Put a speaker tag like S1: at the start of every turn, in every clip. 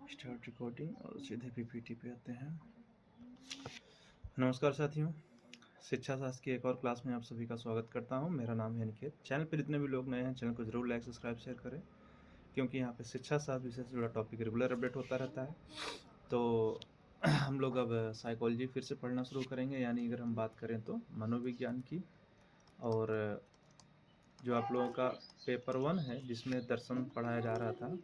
S1: Start recording और सीधे PPT पे आते हैं। नमस्कार साथियों, शिक्षा शास्त्र की एक और क्लास में आप सभी का स्वागत करता हूं। मेरा नाम है निकेत। चैनल पर जितने भी लोग नए हैं चैनल को जरूर लाइक सब्सक्राइब शेयर करें, क्योंकि यहाँ पे शिक्षा शास्त्र विषय से जुड़ा टॉपिक रेगुलर अपडेट होता रहता है। तो हम लोग अब साइकोलॉजी फिर से पढ़ना शुरू करेंगे, यानी अगर हम बात करें तो मनोविज्ञान की। और जो आप लोगों का पेपर 1 है जिसमें दर्शन पढ़ाया जा रहा था,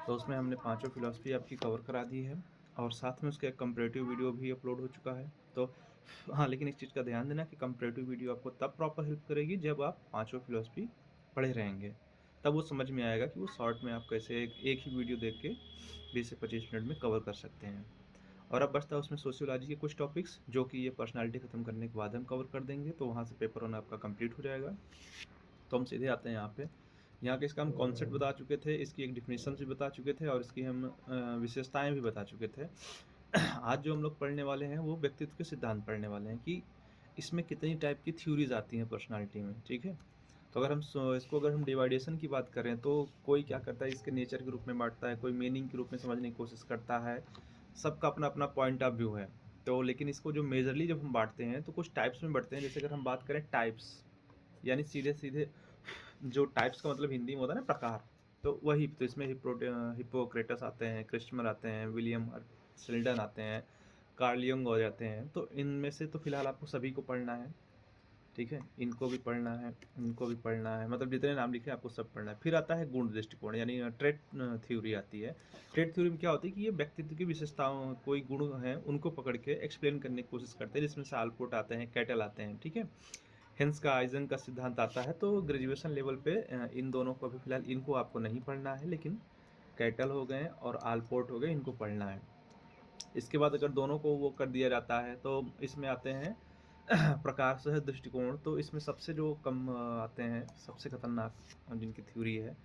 S1: तो उसमें हमने पांचों फिलॉसफी आपकी कवर करा दी है और साथ में उसका एक कंपैरेटिव वीडियो भी अपलोड हो चुका है। तो हाँ, लेकिन इस चीज़ का ध्यान देना कि कंपैरेटिव वीडियो आपको तब प्रॉपर हेल्प करेगी जब आप पांचों फिलॉसफी पढ़े रहेंगे। तब वो समझ में आएगा कि वो शॉर्ट में आप कैसे एक ही वीडियो देख के 20 से 25 मिनट में कवर कर सकते हैं। और अब बचता है उसमें सोशियोलॉजी के कुछ टॉपिक्स, जो कि ये पर्सनालिटी खत्म करने के बाद हम कवर कर देंगे। तो वहाँ से पेपर 1 आपका कंप्लीट हो जाएगा। तो हम सीधे आते हैं यहाँ पे। यहाँ के इसका हम कॉन्सेप्ट बता चुके थे, इसकी एक डिफिनेशन भी बता चुके थे और इसकी हम विशेषताएं भी बता चुके थे। आज जो हम लोग पढ़ने वाले हैं वो व्यक्तित्व के सिद्धांत पढ़ने वाले हैं कि इसमें कितनी टाइप की थ्योरीज आती हैं पर्सनालिटी में। ठीक है, तो अगर हम डिवाइडेशन की बात करें तो कोई क्या करता है, इसके नेचर के रूप में बांटता है, कोई मीनिंग के रूप में समझने की कोशिश करता है। सबका अपना अपना पॉइंट ऑफ व्यू है। तो लेकिन इसको जो मेजरली जब हम बांटते हैं तो कुछ टाइप्स में बांटते हैं। जैसे अगर हम बात करें टाइप्स, यानी सीधे सीधे जो टाइप्स का मतलब हिंदी में होता है ना प्रकार, तो वही। तो इसमें हिप्पोक्रेटस आते हैं, क्रिस्टमर आते हैं, विलियम सेल्डन आते हैं, कार्ल यंग हो जाते हैं। तो इनमें से तो फिलहाल आपको सभी को पढ़ना है। ठीक है, इनको भी पढ़ना है, इनको भी पढ़ना है, मतलब जितने नाम लिखे आपको सब पढ़ना है। फिर आता है गुण दृष्टिकोण, यानी ट्रेट थ्योरी आती है। ट्रेट थ्योरी में क्या होती है कि ये व्यक्तित्व की विशेषताओं, कोई गुण हैं उनको पकड़ के एक्सप्लेन करने की कोशिश करते हैं, जिसमें से आलपोर्ट आते हैं, कैटल आते हैं। ठीक है, हेंस का आइजन का सिद्धांत आता है। तो ग्रेजुएशन लेवल पे इन दोनों को अभी फिलहाल इनको आपको नहीं पढ़ना है, लेकिन कैटल हो गए और आलपोर्ट हो गए, इनको पढ़ना है। इसके बाद अगर दोनों को वो कर दिया जाता है तो इसमें आते हैं प्रकार सह दृष्टिकोण। तो इसमें सबसे जो कम आते हैं, सबसे खतरनाक जिनकी थ्योरी है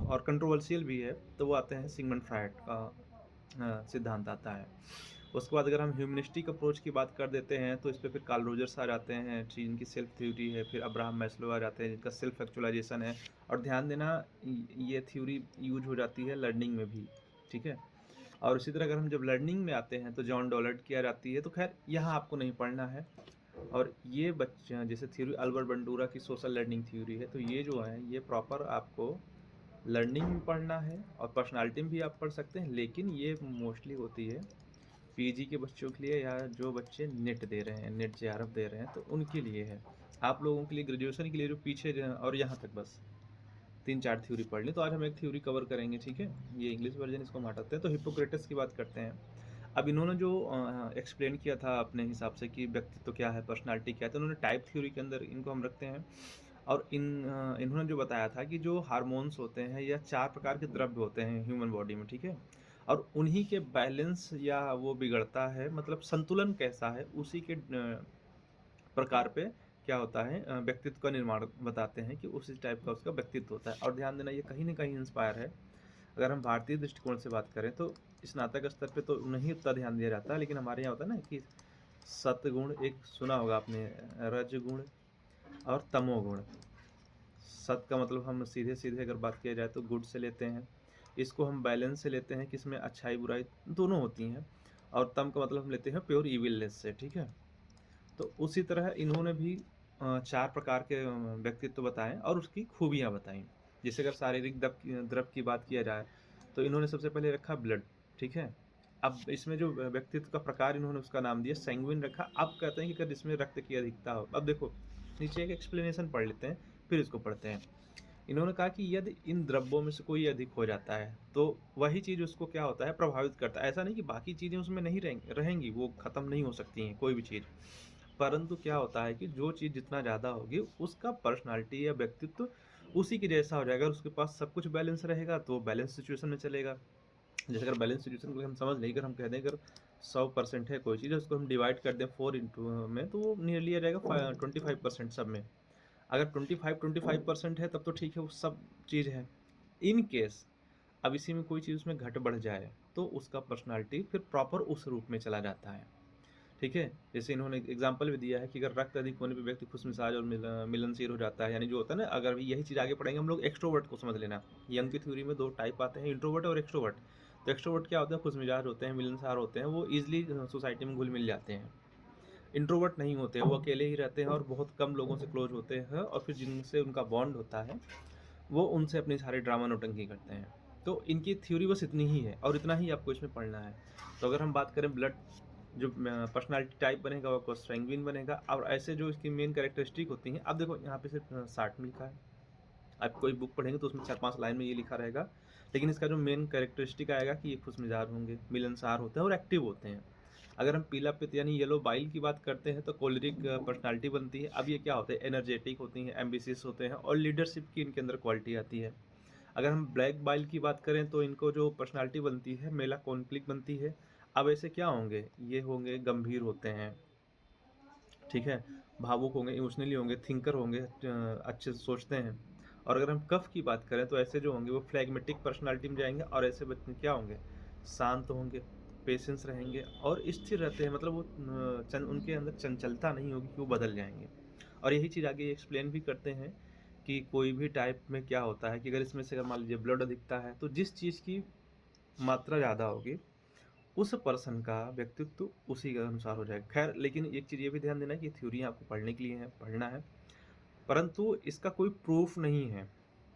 S1: और कंट्रोवर्शियल भी है, तो वो आते हैं सिगमंड फ्रायड का सिद्धांत आता है। उसके बाद अगर हम ह्यूमनिस्टिक अप्रोच की बात कर देते हैं तो इस पर फिर कार्ल रोजर्स आ जाते हैं जिनकी सेल्फ थ्योरी है। फिर अब्राहम मैस्लो आ जाते हैं जिनका सेल्फ एक्चुअलाइजेशन है। और ध्यान देना, ये थ्योरी यूज हो जाती है लर्निंग में भी। ठीक है, और इसी तरह अगर हम जब लर्निंग में आते हैं तो जॉन डॉलर्ड की आ जाती है। तो खैर यहाँ आपको नहीं पढ़ना है। और ये बच्चे जैसे थ्योरी अल्बर्ट बंडूरा की सोशल लर्निंग थ्योरी है, तो ये जो है ये प्रॉपर आपको लर्निंग में पढ़ना है और पर्सनालिटी में भी आप पढ़ सकते हैं। लेकिन ये मोस्टली होती है पीजी के बच्चों के लिए, या जो बच्चे नेट दे रहे हैं, नेट जेआरएफ दे रहे हैं, तो उनके लिए है। आप लोगों के लिए ग्रेजुएशन के लिए जो पीछे और यहाँ तक बस 3-4 थ्योरी पढ़ ली। तो आज हम एक थ्योरी कवर करेंगे। ठीक है, ये इंग्लिश वर्जन, इसको हम हटाते हैं। तो हिप्पोक्रेटस की बात करते हैं। अब इन्होंने जो एक्सप्लेन किया था अपने हिसाब से कि व्यक्तित्व क्या है, पर्सनालिटी क्या है, तो उन्होंने टाइप थ्योरी के अंदर इनको हम रखते हैं। और इन्होंने जो बताया था कि जो हार्मोन्स होते हैं या 4 प्रकार के द्रव्य होते हैं ह्यूमन बॉडी में। ठीक है, और उन्हीं के बैलेंस या वो बिगड़ता है, मतलब संतुलन कैसा है, उसी के प्रकार पे क्या होता है व्यक्तित्व का निर्माण बताते हैं कि उसी टाइप का उसका व्यक्तित्व होता है। और ध्यान देना, ये कहीं ना कहीं इंस्पायर है। अगर हम भारतीय दृष्टिकोण से बात करें तो स्नातक स्तर पे तो नहीं उतना ध्यान दिया जाता, लेकिन हमारे यहाँ होता है ना कि सतगुण, एक सुना होगा आपने, रजगुण और तमोगुण। सत का मतलब हम सीधे सीधे अगर बात किया जाए तो गुड से लेते हैं, इसको हम बैलेंस से लेते हैं कि इसमें अच्छाई बुराई दोनों होती हैं। और तम का मतलब हम लेते हैं प्योर इविलनेस से। ठीक है, तो उसी तरह इन्होंने भी 4 प्रकार के व्यक्तित्व बताएँ और उसकी खूबियाँ बताई। जैसे अगर शारीरिक द्रव की बात किया जाए तो इन्होंने सबसे पहले रखा ब्लड। ठीक है, अब इसमें जो व्यक्तित्व का प्रकार इन्होंने उसका नाम दिया सैंग्विन रखा। अब कहते हैं कि अगर इसमें रक्त की अधिकता हो, अब देखो नीचे एक एक्सप्लेनेशन पढ़ लेते हैं फिर इसको पढ़ते हैं। इन्होंने कहा कि यदि इन द्रव्यों में से कोई अधिक हो जाता है तो वही चीज़ उसको क्या होता है, प्रभावित करता है। ऐसा नहीं कि बाकी चीज़ें उसमें नहीं रहेंगी, वो ख़त्म नहीं हो सकती हैं कोई भी चीज़। परंतु क्या होता है कि जो चीज़ जितना ज़्यादा होगी उसका पर्सनालिटी या व्यक्तित्व उसी के जैसा हो जाएगा। उसके पास सब कुछ बैलेंस रहेगा तो वो बैलेंस सिचुएशन में चलेगा। जैसे अगर बैलेंस सिचुएशन को हम समझ लें, अगर हम कह दें अगर 100% है कोई चीज़, उसको हम डिवाइड कर दें 4 इंटू में, तो वो नियरली आ जाएगा 25% सब में। अगर 25% है तब तो ठीक है, वो सब चीज़ है। इन केस अब इसी में कोई चीज़ उसमें घट बढ़ जाए तो उसका पर्सनालिटी फिर प्रॉपर उस रूप में चला जाता है। ठीक है, जैसे इन्होंने एग्जाम्पल भी दिया है कि अगर रक्त अधिक होने पे व्यक्ति खुशमिजाज और मिलनशील हो जाता है। यानी जो होता है ना, अगर यही चीज़ आगे पढ़ेंगे हम लोग एक्सट्रोवर्ट को समझ लेना। यंग की थ्योरी में 2 टाइप आते हैं, इंट्रोवर्ट और एक्सट्रोवर्ट। तो एक्सट्रोवर्ट क्या होते हैं, खुशमिजाज होते हैं, मिलनसार होते हैं, वो ईज़िली सोसाइटी में घुल-मिल जाते हैं। इंट्रोवर्ट नहीं होते, वो अकेले ही रहते हैं और बहुत कम लोगों से क्लोज़ होते हैं और फिर जिनसे उनका बॉन्ड होता है, वो उनसे अपनी सारी ड्रामा नौटंकी करते हैं। तो इनकी थ्योरी बस इतनी ही है और इतना ही आपको इसमें पढ़ना है। तो अगर हम बात करें ब्लड जो पर्सनैलिटी टाइप बनेगा वो आपको सैंग्विन बनेगा और ऐसे जो इसकी मेन कैरेक्टरिस्टिक होती हैं, अब देखो यहाँ पे सिर्फ 60 में लिखा है। आप कोई बुक पढ़ेंगे तो उसमें 4-5 लाइन में ये लिखा रहेगा, लेकिन इसका जो मेन कैरेक्टरिस्टिक आएगा कि ये खुशमिजाज होंगे, मिलनसार होते हैं और एक्टिव होते हैं। अगर हम पीला पित्त यानी येलो बाइल की बात करते हैं तो कोलेरिक पर्सनैलिटी बनती है। अब ये क्या होते हैं, एनर्जेटिक होती हैं, एम्बिशियस होते हैं और लीडरशिप की इनके अंदर क्वालिटी आती है। अगर हम ब्लैक बाइल की बात करें तो इनको जो पर्सनैलिटी बनती है, मेला कॉन्फ्लिक्ट बनती है। अब ऐसे क्या होंगे, ये होंगे गंभीर होते हैं, ठीक है, भावुक होंगे, इमोशनली होंगे, थिंकर होंगे, अच्छे से सोचते हैं। और अगर हम कफ की बात करें तो ऐसे जो होंगे वो फ्लैग्मेटिक पर्सनालिटी में जाएंगे और ऐसे बच्चे क्या होंगे, शांत होंगे, पेशेंस रहेंगे और स्थिर रहते हैं, मतलब वो उनके अंदर चंचलता नहीं होगी कि वो बदल जाएंगे। और यही चीज़ आगे एक्सप्लेन भी करते हैं कि कोई भी टाइप में क्या होता है कि अगर इसमें से अगर मान लीजिए ब्लड अधिकता है तो जिस चीज़ की मात्रा ज़्यादा होगी उस पर्सन का व्यक्तित्व उसी के अनुसार हो जाएगा। खैर लेकिन एक चीज़ ये भी ध्यान देना है कि थ्योरी आपको पढ़ने के लिए है, पढ़ना है, परंतु इसका कोई प्रूफ नहीं है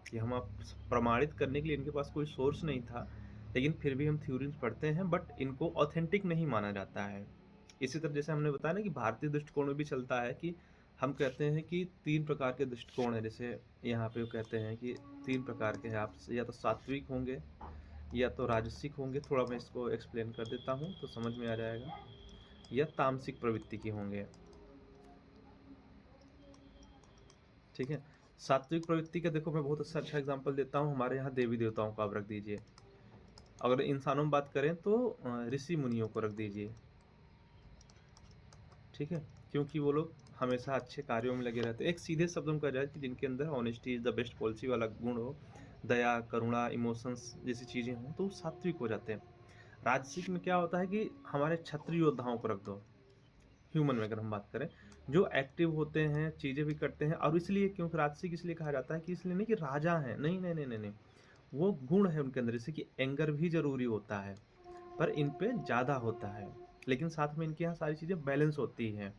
S1: कि हम आप प्रमाणित करने के लिए इनके पास कोई सोर्स नहीं था, लेकिन फिर भी हम थ्योरीज पढ़ते हैं बट इनको ऑथेंटिक नहीं माना जाता है। इसी तरह जैसे हमने बताया ना कि भारतीय दृष्टिकोण में भी चलता है कि हम कहते हैं कि 3 प्रकार के दृष्टिकोण हैं, जैसे यहाँ पे वो कहते हैं कि 3 प्रकार के हैं, आप या तो सात्विक होंगे या तो राजसिक होंगे, थोड़ा मैं इसको एक्सप्लेन कर देता हूँ तो समझ में आ जाएगा, या तामसिक प्रवृत्ति के होंगे। ठीक है, सात्विक प्रवृत्ति का देखो मैं बहुत अच्छा एग्जांपल देता हूँ, हमारे यहाँ देवी देवताओं को आप रख दीजिए। अगर इंसानों में बात करें तो ऋषि मुनियों को रख दीजिए, ठीक है, क्योंकि वो लोग हमेशा अच्छे कार्यों में लगे रहते हैं। एक सीधे शब्दों में कहा जाए कि जिनके अंदर honesty is the best policy वाला गुण हो, दया, करुणा, इमोशंस जैसी चीज़ें हों तो वो सात्विक हो जाते हैं। राजसिक में क्या होता है कि हमारे क्षत्रिय योद्धाओं को रख दो, ह्यूमन में अगर हम बात करें, जो एक्टिव होते हैं, चीज़ें भी करते हैं, और इसलिए क्योंकि राजसिक इसलिए कहा जाता है कि इसलिए नहीं कि राजा हैं, नहीं नहीं नहीं नहीं नहीं, वो गुण है उनके अंदर, जैसे कि एंगर भी जरूरी होता है पर इन पे ज़्यादा होता है, लेकिन साथ में इनके यहाँ सारी चीज़ें बैलेंस होती हैं,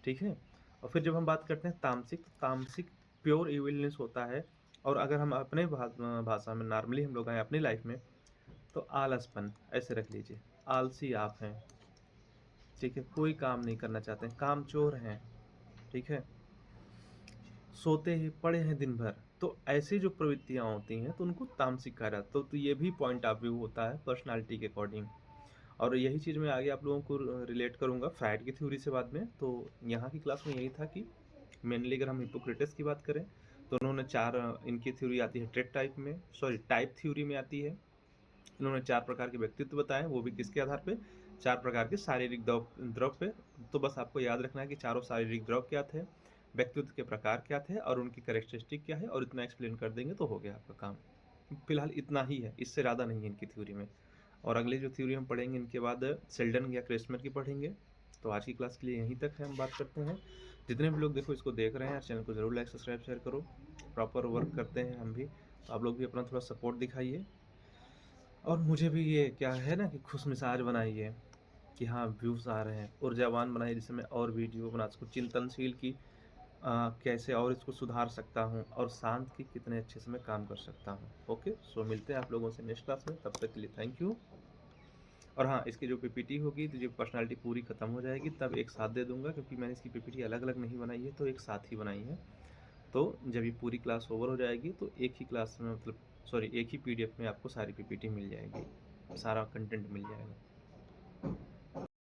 S1: ठीक है। और फिर जब हम बात करते हैं तामसिक, तो तामसिक प्योर इविलनेस होता है। और अगर हम अपने भाषा में नॉर्मली हम लोग आए अपनी लाइफ में तो आलसपन ऐसे रख लीजिए, आलसी आप हैं, ठीक है, कोई काम नहीं करना चाहते हैं, कामचोर हैं, ठीक है, सोते ही पड़े हैं दिन भर। तो ऐसी जो प्रवृत्तियां होती हैं तो उनको तामसिक कहा जाता है। तो ये भी पॉइंट ऑफ व्यू होता है पर्सनालिटी के अकॉर्डिंग। और यही चीज़ मैं आगे आप लोगों को रिलेट करूंगा फ्राइड की थ्योरी से बाद में। तो यहाँ की क्लास में यही था कि मेनली अगर हम हिपोक्रेटस की बात करें तो उन्होंने 4 इनकी थ्योरी आती है ट्रेट टाइप में, सॉरी टाइप थ्योरी में आती है। इन्होंने 4 प्रकार के व्यक्तित्व बताए, वो भी किसके आधार पे, 4 प्रकार के शारीरिक द्रव द्रव पे। तो बस आपको याद रखना है कि चारों शारीरिक द्रव क्या थे, व्यक्तित्व के प्रकार क्या थे और उनकी कैरेक्टरिस्टिक क्या है, और इतना एक्सप्लेन कर देंगे तो हो गया आपका काम। फिलहाल इतना ही है, इससे ज़्यादा नहीं है इनकी थ्योरी में। और अगली जो थ्योरी हम पढ़ेंगे इनके बाद सेल्डन या क्रेस्टमर की पढ़ेंगे। तो आज की क्लास के लिए यहीं तक है, हम बात करते हैं। जितने भी लोग देखो इसको देख रहे हैं, चैनल को जरूर लाइक सब्सक्राइब शेयर करो। प्रॉपर वर्क करते हैं हम भी, तो आप लोग भी अपना थोड़ा सपोर्ट दिखाइए और मुझे भी ये क्या है ना कि खुश मिजाज बनाइए कि हाँ व्यूज़ आ रहे हैं, ऊर्जावान बनाइए जिससे मैं और वीडियो बना सकूँ, चिंतनशील की कैसे और इसको सुधार सकता हूँ, और शांत की कितने अच्छे से मैं काम कर सकता हूँ। ओके, सो मिलते हैं आप लोगों से नेक्स्ट क्लास में, तब तक के लिए थैंक यू। और हाँ, इसकी जो पीपीटी होगी तो जो पर्सनालिटी पूरी खत्म हो जाएगी तब एक साथ दे दूंगा, क्योंकि मैंने इसकी पीपीटी अलग अलग नहीं बनाई है, तो एक साथ ही बनाई है। तो जब ये पूरी क्लास ओवर हो जाएगी तो एक ही क्लास में, मतलब सॉरी एक ही पीडीएफ में आपको सारी पीपीटी मिल जाएगी, सारा कंटेंट मिल जाएगा।